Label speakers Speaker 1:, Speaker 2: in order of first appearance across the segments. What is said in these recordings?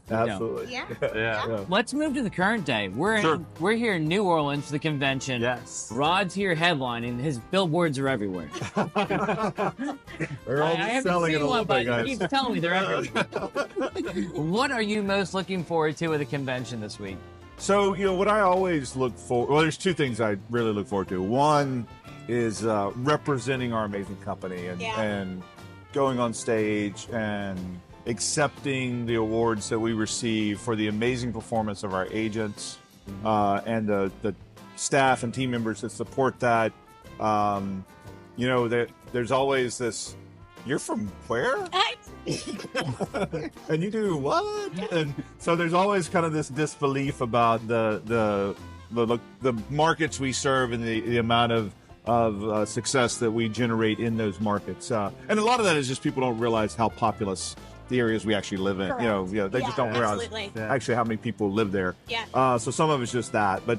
Speaker 1: Absolutely.
Speaker 2: Yeah.
Speaker 3: Let's move to the current day. We're here in New Orleans for the convention.
Speaker 2: Yes.
Speaker 3: Rod's here headlining. His billboards are everywhere.
Speaker 1: We're all
Speaker 3: I haven't
Speaker 1: selling it
Speaker 3: seen
Speaker 1: a little
Speaker 3: one, but
Speaker 1: bit, guys.
Speaker 3: he keeps telling me they're everywhere. What are you most looking forward to at the convention this week?
Speaker 1: So, what I always look for, well, there's two things I really look forward to. One is representing our amazing company and going on stage and accepting the awards that we receive for the amazing performance of our agents and the staff and team members that support that. There's always this, you're from where? And you do what? And so there's always kind of this disbelief about the markets we serve and the amount of success that we generate in those markets. And a lot of that is just people don't realize how populous the areas we actually live in.
Speaker 4: Correct.
Speaker 1: They just don't realize actually how many people live there.
Speaker 4: Yeah.
Speaker 1: So some of it's just that, but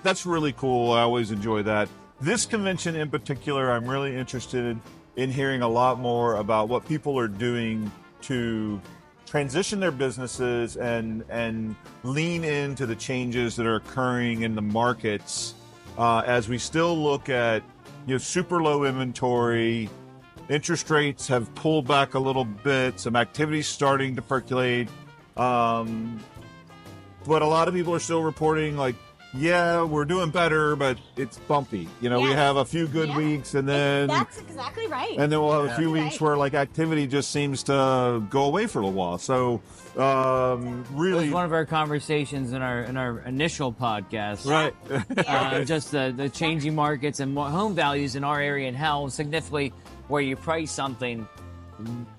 Speaker 1: that's really cool. I always enjoy that. This convention in particular, I'm really interested in hearing a lot more about what people are doing to transition their businesses and lean into the changes that are occurring in the markets as we still look at super low inventory. Interest rates have pulled back a little bit. Some activity's starting to percolate. But a lot of people are still reporting we're doing better, but it's bumpy. We have a few good weeks, and then
Speaker 4: that's exactly right.
Speaker 1: And then we'll have a few weeks where activity just seems to go away for a little while. So really,
Speaker 3: it was one of our conversations in our initial podcast,
Speaker 1: right?
Speaker 3: Just the changing markets and home values in our area and how significantly where you price something,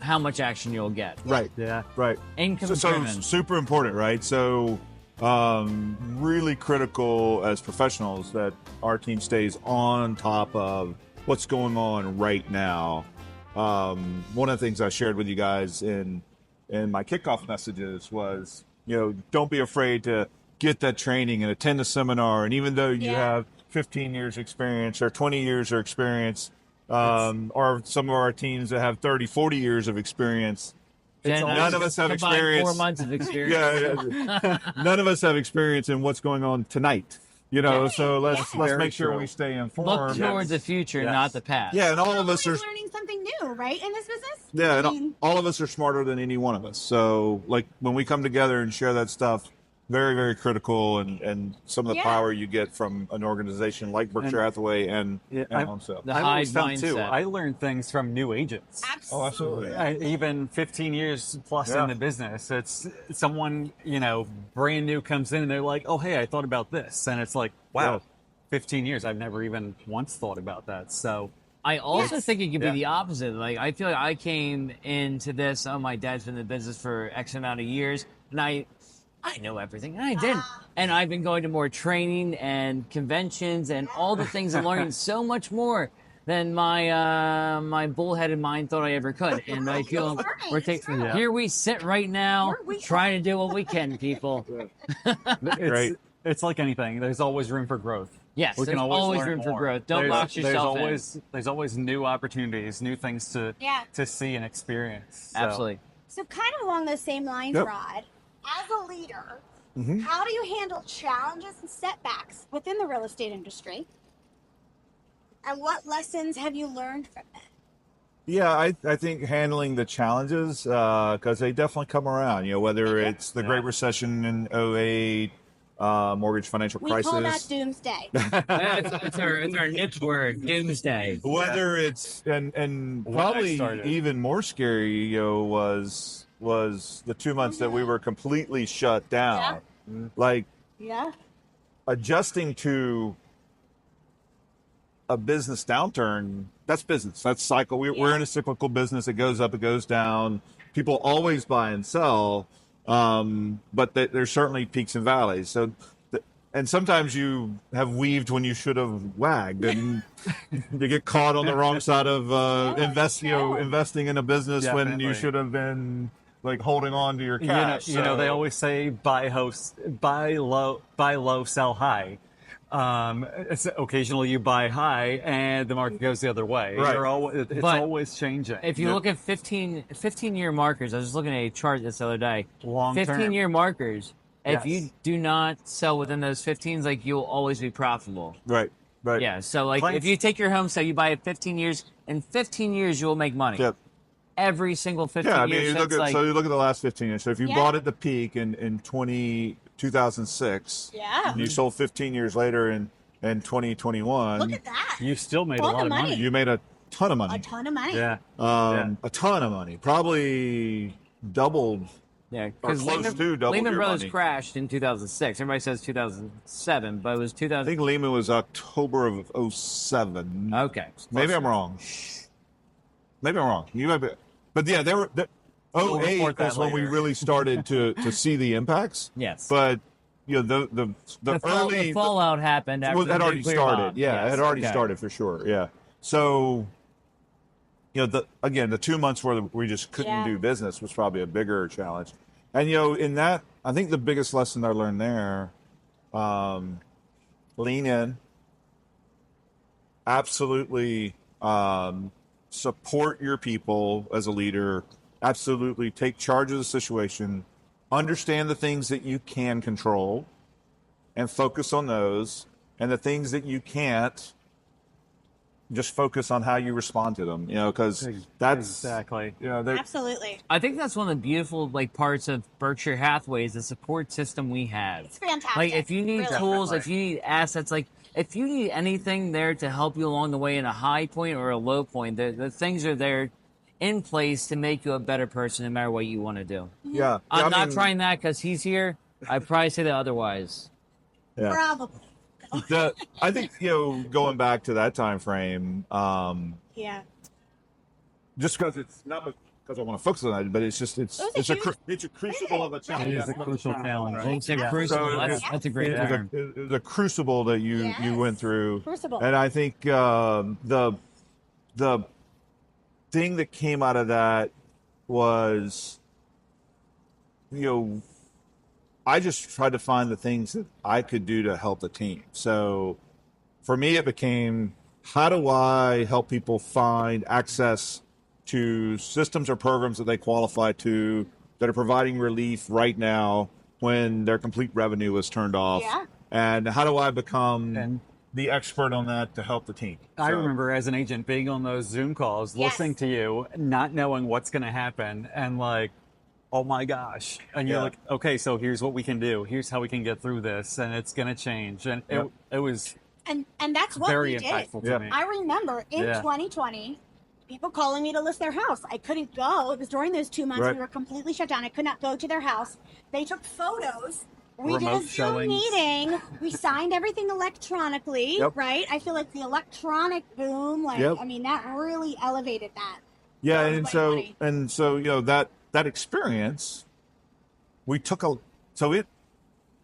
Speaker 3: how much action you'll get.
Speaker 1: Right.
Speaker 2: Yeah.
Speaker 1: Right.
Speaker 3: Income
Speaker 1: So
Speaker 3: driven.
Speaker 1: super important, right? So. Really critical as professionals that our team stays on top of what's going on right now. One of the things I shared with you guys in my kickoff messages was, don't be afraid to get that training and attend a seminar. And even though you have 15 years experience or 20 years of experience, or some of our teams that have 30, 40 years of experience, none of us have experience.
Speaker 3: 4 months of experience.
Speaker 1: None of us have experience in what's going on tonight. So let's make sure we stay informed.
Speaker 3: Look towards the future, not the past.
Speaker 1: Yeah, and all of us are
Speaker 4: learning something new, right, in this business.
Speaker 1: Yeah, and all of us are smarter than any one of us. So, when we come together and share that stuff, very, very critical, and some of the power you get from an organization like Berkshire Hathaway and Homesale.
Speaker 3: The
Speaker 2: I
Speaker 3: high
Speaker 2: always found too.
Speaker 3: mindset.
Speaker 2: I learned things from new agents.
Speaker 4: Absolutely.
Speaker 1: Oh, absolutely.
Speaker 2: Even 15 years plus in the business, it's someone brand new comes in and they're like, "Oh, hey, I thought about this," and it's like, "Wow, 15 years, I've never even once thought about that." So.
Speaker 3: I also think it could be the opposite. I feel like I came into this, my dad's been in the business for X amount of years, and I know everything, and I didn't. And I've been going to more training and conventions and all the things and learning so much more than my bullheaded mind thought I ever could. And I feel here we sit right now trying to do what we can, people.
Speaker 2: It's like anything. There's always room for growth.
Speaker 3: Yes,
Speaker 2: we
Speaker 3: there's
Speaker 2: can
Speaker 3: always
Speaker 2: learn
Speaker 3: room for
Speaker 2: more.
Speaker 3: growth. Don't box yourself in.
Speaker 2: There's always new opportunities, new things to see and experience. So.
Speaker 3: Absolutely.
Speaker 4: So kind of along those same lines, Rod, as a leader, how do you handle challenges and setbacks within the real estate industry? And what lessons have you learned from that?
Speaker 1: Yeah, I think handling the challenges, because they definitely come around, whether it's the Great Recession in 2008, mortgage financial crisis.
Speaker 4: We call that doomsday.
Speaker 3: it's our niche word, doomsday.
Speaker 1: Whether it's, and probably even more scary, was the 2 months that we were completely shut down. Adjusting to a business downturn, that's business. That's cycle. We're in a cyclical business. It goes up, it goes down. People always buy and sell, but there's certainly peaks and valleys. So, and sometimes you have weaved when you should have wagged, and you get caught on the wrong side of investing in a business when you should have been holding on to your cash.
Speaker 2: They always say buy low, sell high. Occasionally you buy high and the market goes the other way.
Speaker 1: Right.
Speaker 2: It's
Speaker 3: But
Speaker 2: always changing.
Speaker 3: If you look at 15-year markers, I was just looking at a chart this other day.
Speaker 2: Long term.
Speaker 3: 15-year markers. If
Speaker 2: Yes.
Speaker 3: you do not sell within those 15s, like you'll always be profitable.
Speaker 1: Right.
Speaker 3: Yeah. So like
Speaker 2: Clients-
Speaker 3: if you take your home sale, you buy it 15 years. In 15 years, you will make money.
Speaker 1: Yep.
Speaker 3: Every single 15
Speaker 1: Yeah, I mean,
Speaker 3: years.
Speaker 1: you look
Speaker 3: that's
Speaker 1: at
Speaker 3: like,
Speaker 1: so you look at the last 15 years. So if you
Speaker 4: Yeah.
Speaker 1: bought at the peak in 2006,
Speaker 4: Yeah.
Speaker 1: and you sold 15 years later in 2021,
Speaker 4: Look at that.
Speaker 2: You still made
Speaker 4: All
Speaker 2: a lot
Speaker 4: the
Speaker 2: of money.
Speaker 4: money.
Speaker 1: you made a ton of
Speaker 4: A
Speaker 1: money.
Speaker 4: ton of money.
Speaker 2: Yeah.
Speaker 1: A ton of money. Probably doubled.
Speaker 3: yeah,
Speaker 1: or
Speaker 3: because
Speaker 1: close to double
Speaker 3: Lehman
Speaker 1: your
Speaker 3: Brothers
Speaker 1: money.
Speaker 3: crashed in 2006. Everybody says 2007, but it was
Speaker 1: I
Speaker 3: 2000.
Speaker 1: think Lehman was October of 07.
Speaker 3: Okay.
Speaker 1: Maybe I'm wrong. Maybe I'm wrong. You might be, but yeah, there were.
Speaker 2: We'll
Speaker 1: 08
Speaker 2: report that
Speaker 1: is when we
Speaker 2: later.
Speaker 1: really started to see the impacts.
Speaker 3: Yes.
Speaker 1: But you know the early
Speaker 3: the fallout happened after
Speaker 1: well,
Speaker 3: the
Speaker 1: had already
Speaker 3: nuclear
Speaker 1: started.
Speaker 3: bomb.
Speaker 1: Yeah,
Speaker 3: Yes.
Speaker 1: it had already
Speaker 3: Okay.
Speaker 1: started for sure. Yeah. So, you know, the 2 months where we just couldn't
Speaker 4: Yeah.
Speaker 1: do business was probably a bigger challenge. And you know, in that, I think the biggest lesson I learned there, lean in, absolutely support your people as a leader, absolutely take charge of the situation, understand the things that you can control, and focus on those, and the things that you can't, just focus on how you respond to them. You know, because that's
Speaker 2: Exactly.
Speaker 1: You know, they're-
Speaker 4: Absolutely.
Speaker 3: I think that's one of the beautiful parts of Berkshire Hathaway is the support system we have.
Speaker 4: It's fantastic.
Speaker 3: Like if you need
Speaker 4: Really.
Speaker 3: tools,
Speaker 2: Definitely.
Speaker 3: if you need assets, like if you need anything there to help you along the way in a high point or a low point, the things are there in place to make you a better person no matter what you want to do.
Speaker 1: yeah.
Speaker 3: I'm
Speaker 1: I
Speaker 3: not
Speaker 1: mean,
Speaker 3: trying that because he's here. I'd probably say that otherwise.
Speaker 1: Yeah.
Speaker 4: Probably.
Speaker 1: I think, you know, going back to that time frame,
Speaker 4: Yeah.
Speaker 1: just because it's not because I want to focus on that, but it's just it's
Speaker 4: It was a huge-
Speaker 1: it's a crucible of a challenge.
Speaker 2: It is a crucial challenge.
Speaker 3: It's a
Speaker 4: Yeah.
Speaker 3: crucible.
Speaker 1: So
Speaker 3: That's a great
Speaker 1: It was
Speaker 3: term.
Speaker 1: it was a crucible that you
Speaker 4: Yes.
Speaker 1: went through,
Speaker 4: Crucible.
Speaker 1: and I think the thing that came out of that was, you know, I just tried to find the things that I could do to help the team. So for me, it became, how do I help people find access to systems or programs that they qualify to that are providing relief right now when their complete revenue is turned off?
Speaker 4: Yeah.
Speaker 1: And how do I become
Speaker 2: And-
Speaker 1: the expert on that to help the team?
Speaker 2: I
Speaker 1: So-
Speaker 2: remember as an agent being on those Zoom calls,
Speaker 4: Yes.
Speaker 2: listening to you, not knowing what's going to happen, and like, oh my gosh. And you're
Speaker 1: Yeah.
Speaker 2: like, okay, so here's what we can do. Here's how we can get through this, and it's going to change. And
Speaker 1: Yep.
Speaker 2: it was
Speaker 4: And that's what
Speaker 2: very
Speaker 4: we did.
Speaker 2: impactful to
Speaker 1: Yeah.
Speaker 2: me.
Speaker 4: I remember in
Speaker 2: Yeah.
Speaker 4: 2020, people calling me to list their house. I couldn't go. It was during those 2 months
Speaker 1: Right.
Speaker 4: we were completely shut down. I could not go to their house. They took photos. We did a
Speaker 2: Remote
Speaker 4: Zoom
Speaker 2: showings.
Speaker 4: meeting. We signed everything electronically,
Speaker 1: Yep.
Speaker 4: right? I feel like the electronic boom, like,
Speaker 1: Yep.
Speaker 4: I mean, that really elevated that.
Speaker 1: Yeah,
Speaker 4: That was
Speaker 1: and
Speaker 4: quite
Speaker 1: so
Speaker 4: funny.
Speaker 1: you know that experience, we took a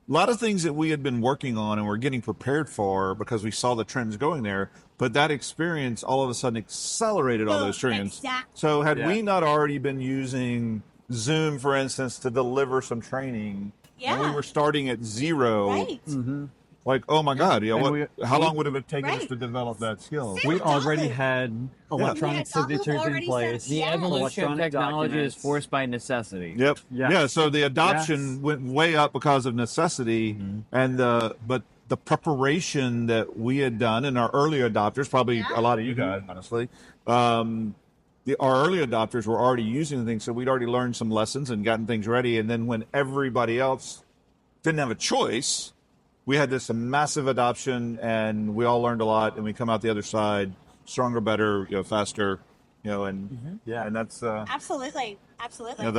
Speaker 1: lot of things that we had been working on and were getting prepared for because we saw the trends going there. But that experience all of a sudden accelerated all
Speaker 4: Boom,
Speaker 1: those trends.
Speaker 4: exact-
Speaker 1: So had
Speaker 2: Yeah.
Speaker 1: we not already been using Zoom, for instance, to deliver some training, and we
Speaker 4: Yeah.
Speaker 1: were starting at zero,
Speaker 4: Right.
Speaker 1: like, oh my God, yeah,
Speaker 2: And
Speaker 1: how long would it have taken us
Speaker 4: Right.
Speaker 1: to develop that skill?
Speaker 2: We
Speaker 4: Exactly.
Speaker 2: already had electronic
Speaker 4: We had document
Speaker 2: signatures in
Speaker 4: already
Speaker 2: place.
Speaker 4: sent-
Speaker 3: The
Speaker 4: Yeah.
Speaker 3: evolution of
Speaker 2: Electronic
Speaker 3: technology is
Speaker 2: documents.
Speaker 3: forced by necessity.
Speaker 1: Yep.
Speaker 2: Yes.
Speaker 1: Yeah. So the adoption
Speaker 2: Yes.
Speaker 1: went way up because of necessity, and but the preparation that we had done, and our early adopters, probably a lot of you guys, honestly, our early adopters were already using the things, so we'd already learned some lessons and gotten things ready. And then when everybody else didn't have a choice, we had this massive adoption, and we all learned a lot, and we come out the other side stronger, better, faster, and
Speaker 2: Yeah.
Speaker 1: and that's
Speaker 4: Absolutely. Absolutely.
Speaker 1: the